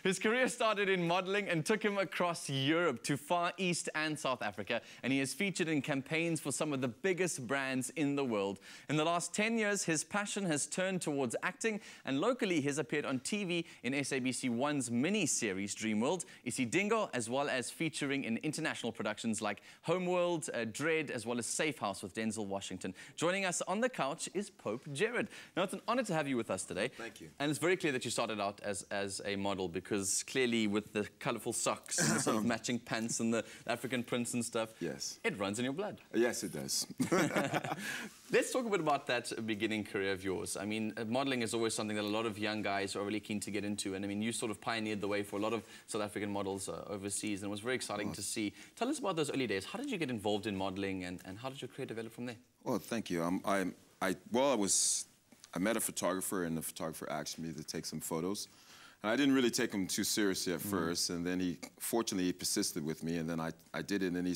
His career started in modeling and took him across Europe to Far East and South Africa, and he has featured in campaigns for some of the biggest brands in the world. In the last 10 years, his passion has turned towards acting, and locally he has appeared on TV in SABC1's mini-series Dreamworld, Isidingo, as well as featuring in international productions like Homeworld, Dread, as well as Safe House with Denzel Washington. Joining us on the couch is Pope Jerrod. Now, it's an honor to have you with us today. Thank you. And it's very clear that you started out as a model, because clearly with the colourful socks and the sort of matching pants and the African prints and stuff, yes, it runs in your blood. Yes, it does. Let's talk a bit about that beginning career of yours. I mean, modelling is always something that a lot of young guys are really keen to get into, and I mean, you sort of pioneered the way for a lot of South African models overseas, and it was very exciting to see. Tell us about those early days. How did you get involved in modelling, and how did your career develop from there? Well, thank you. I met a photographer, and the photographer asked me to take some photos. And I didn't really take him too seriously at first, and then fortunately, he persisted with me, and then I did it, and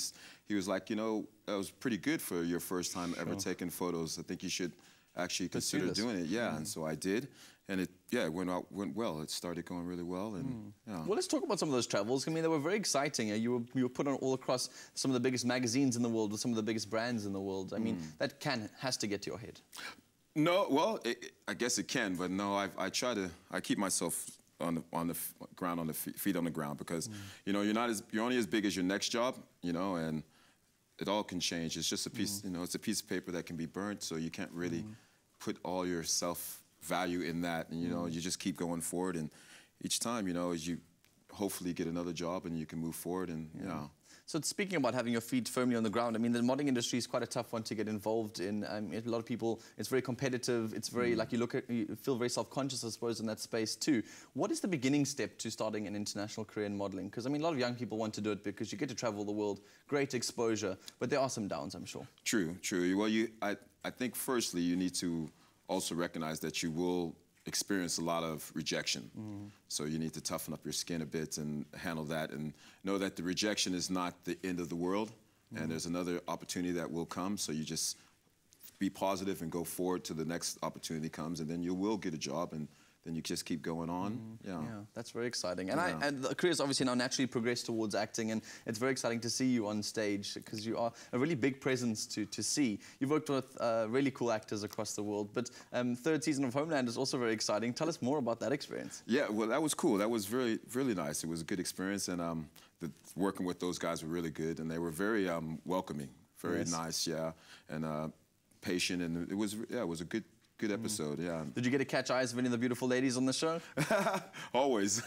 he was like, you know, that was pretty good for your first time ever taking photos. I think you should actually consider doing it. Yeah, and so I did, and it went well. It started going really well, and yeah. Well, let's talk about some of those travels. I mean, they were very exciting. You were put on all across some of the biggest magazines in the world with some of the biggest brands in the world. I mean, that has to get to your head. No, well, I guess it can, but no, I keep myself on the ground, on the feet on the ground, because you know, you're only as big as your next job, you know, and it all can change. It's just a piece, you know, it's a piece of paper that can be burnt, so you can't really put all your self-value in that, and you know, you just keep going forward, and each time, you know, as you hopefully get another job and you can move forward, and you know. So speaking about having your feet firmly on the ground, I mean, the modeling industry is quite a tough one to get involved in. A lot of people, it's very competitive. It's very, like, you feel very self-conscious, I suppose, in that space too. What is the beginning step to starting an international career in modeling? Because, I mean, a lot of young people want to do it because you get to travel the world, great exposure, but there are some downs, I'm sure. True, true. Well, I think firstly, you need to also recognize that you will experience a lot of rejection. So you need to toughen up your skin a bit and handle that, and know that the rejection is not the end of the world, and there's another opportunity that will come, so you just be positive and go forward till the next opportunity comes, and then you will get a job, and then you just keep going on. Yeah, that's very exciting. And, and the career's obviously now naturally progressed towards acting, and it's very exciting to see you on stage, because you are a really big presence to see. You've worked with really cool actors across the world, but third season of Homeland is also very exciting. Tell us more about that experience. Yeah, well, that was cool. That was really nice. It was a good experience, and working with those guys were really good, and they were very welcoming, very nice, and patient, and it was a good episode, yeah. Did you get to catch eyes of any of the beautiful ladies on the show? Always.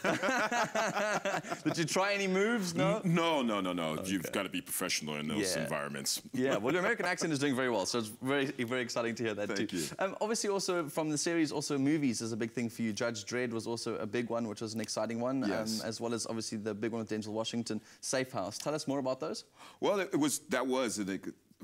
Did you try any moves? No? No. Okay. You've got to be professional in those environments. Yeah, well, your American accent is doing very well, so it's very exciting to hear that Thank you. Obviously, also from the series, also movies is a big thing for you. Judge Dredd was also a big one, which was an exciting one, as well as obviously the big one with Denzel Washington, Safe House. Tell us more about those. Well, that was a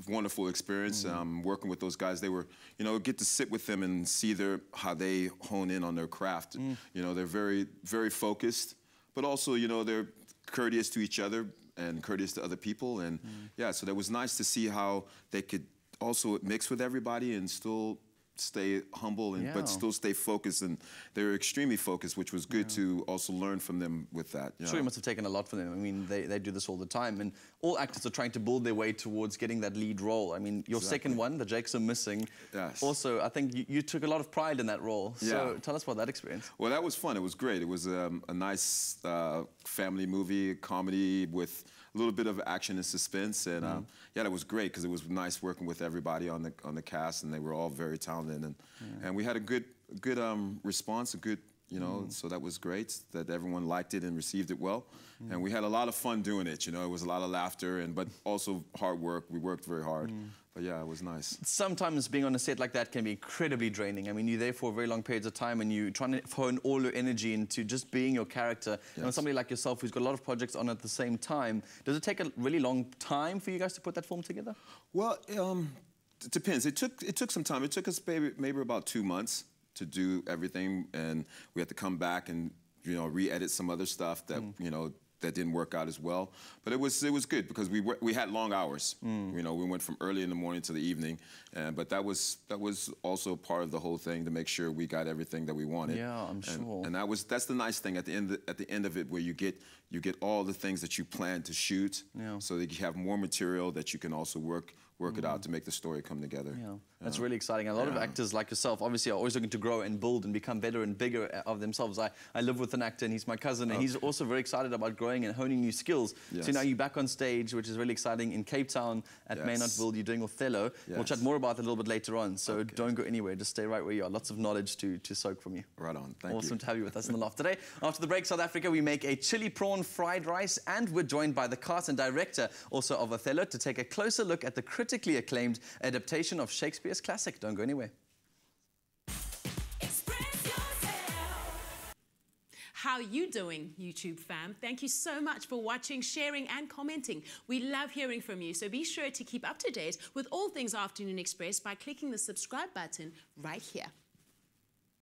wonderful experience working with those guys. They were, you know, get to sit with them and see how they hone in on their craft. You know, they're very focused, but also, you know, they're courteous to each other and courteous to other people. And yeah, so that was nice to see how they could also mix with everybody and still stay humble, but still stay focused, and they were extremely focused, which was good to also learn from them with that. I'm sure you must have taken a lot from them. I mean, they do this all the time, and all actors are trying to build their way towards getting that lead role. I mean, your second one, The Jakes Are Missing, also, I think you took a lot of pride in that role. So tell us about that experience. Well, that was fun. It was great. It was a nice family movie, comedy with a little bit of action and suspense, and yeah, that was great, because it was nice working with everybody on the cast, and they were all very talented, and we had a good response, a good, you know, so that was great that everyone liked it and received it well, and we had a lot of fun doing it. You know, it was a lot of laughter, but also hard work. We worked very hard. But yeah, it was nice. Sometimes being on a set like that can be incredibly draining. I mean, you're there for very long periods of time, and you're trying to hone all your energy into just being your character. Yes. And somebody like yourself who's got a lot of projects on at the same time, does it take a really long time for you guys to put that film together? Well, it depends. It took some time. It took us maybe about 2 months to do everything, and we had to come back and, you know, re-edit some other stuff that, you know, that didn't work out as well. But it was good because we had long hours. You know, we went from early in the morning to the evening, but that was also part of the whole thing to make sure we got everything that we wanted. Yeah, I'm sure. And that's the nice thing at the end of it, where you get all the things that you plan to shoot, so that you have more material that you can also work it out to make the story come together. Yeah, that's really exciting. A lot of actors like yourself obviously are always looking to grow and build and become better and bigger of themselves. I live with an actor and he's my cousin, and he's also very excited about growing and honing new skills. So now you're back on stage, which is really exciting, in Cape Town at Maynardville. You're doing Othello. We'll chat more about that a little bit later on, so don't go anywhere. Just stay right where you are. Lots of knowledge to soak from you. Right on. Thank you. Awesome to have you with us in the loft today. After the break, South Africa, we make a chili prawn fried rice, and we're joined by the cast and director also of Othello to take a closer look at the critically acclaimed adaptation of Shakespeare's classic. Don't go anywhere. How you doing, YouTube fam? Thank you so much for watching, sharing and commenting. We love hearing from you, so be sure to keep up to date with all things Afternoon Express by clicking the subscribe button right here.